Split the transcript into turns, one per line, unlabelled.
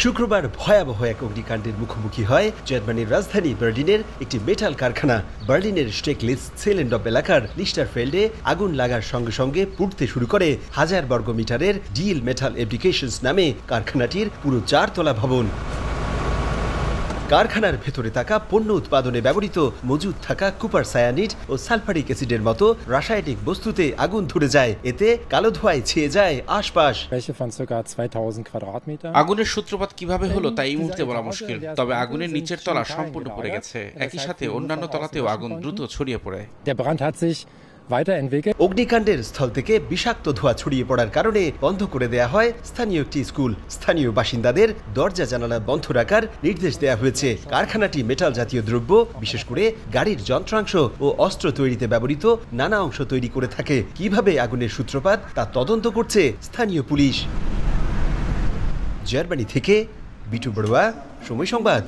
শুক্রবার ভয়াবহ এক অগ্নিকাণ্ডের মুখোমুখি হয় জার্মানির রাজধানী বার্লিনের একটি মেটাল কারখানা। বার্লিনের স্টেকলিস সেলেন্ডপ এলাকার লিস্টারফেল্ডে আগুন লাগার সঙ্গে সঙ্গে পুড়তে শুরু করে 1000 বর্গ মিটারের ডিল মেটাল অ্যাপ্লিকেশনস নামে কারখানাটির পুরো 4 তলা ভবন। কারখানার ভেতরে থাকা পণ্য উৎপাদনে ব্যবহৃত মজুদ থাকা কুপার সায়ানিড ও সালফারিক অ্যাসিডের মতো রাসায়নিক বস্তুতে আগুন ধরে যায়। এতে কালো ধোঁয়ায় ছেয়ে যায় আশপাশ।
আগুনের সূত্রপাত কিভাবে হলো তা এই মুহূর্তে বলা মুশকিল, তবে আগুনের নিচের তলা সম্পূর্ণ পড়ে গেছে। একই সাথে অন্যান্য তলাতেও আগুন দ্রুত ছড়িয়ে পড়ে।
অগ্নিকাণ্ডের স্থল থেকে বিষাক্ত ধোঁয়া ছড়িয়ে পড়ার কারণে বন্ধ করে দেয়া হয় স্থানীয় একটি স্কুল। স্থানীয় বাসিন্দাদের দরজা জানালা বন্ধ রাখার নির্দেশ দেওয়া হয়েছে। কারখানাটি মেটাল জাতীয় দ্রব্য, বিশেষ করে গাড়ির যন্ত্রাংশ ও অস্ত্র তৈরিতে ব্যবহৃত নানা অংশ তৈরি করে থাকে। কিভাবে আগুনের সূত্রপাত তা তদন্ত করছে স্থানীয় পুলিশ। জার্মানি থেকে বিটু বড়ুয়া, সময় সংবাদ।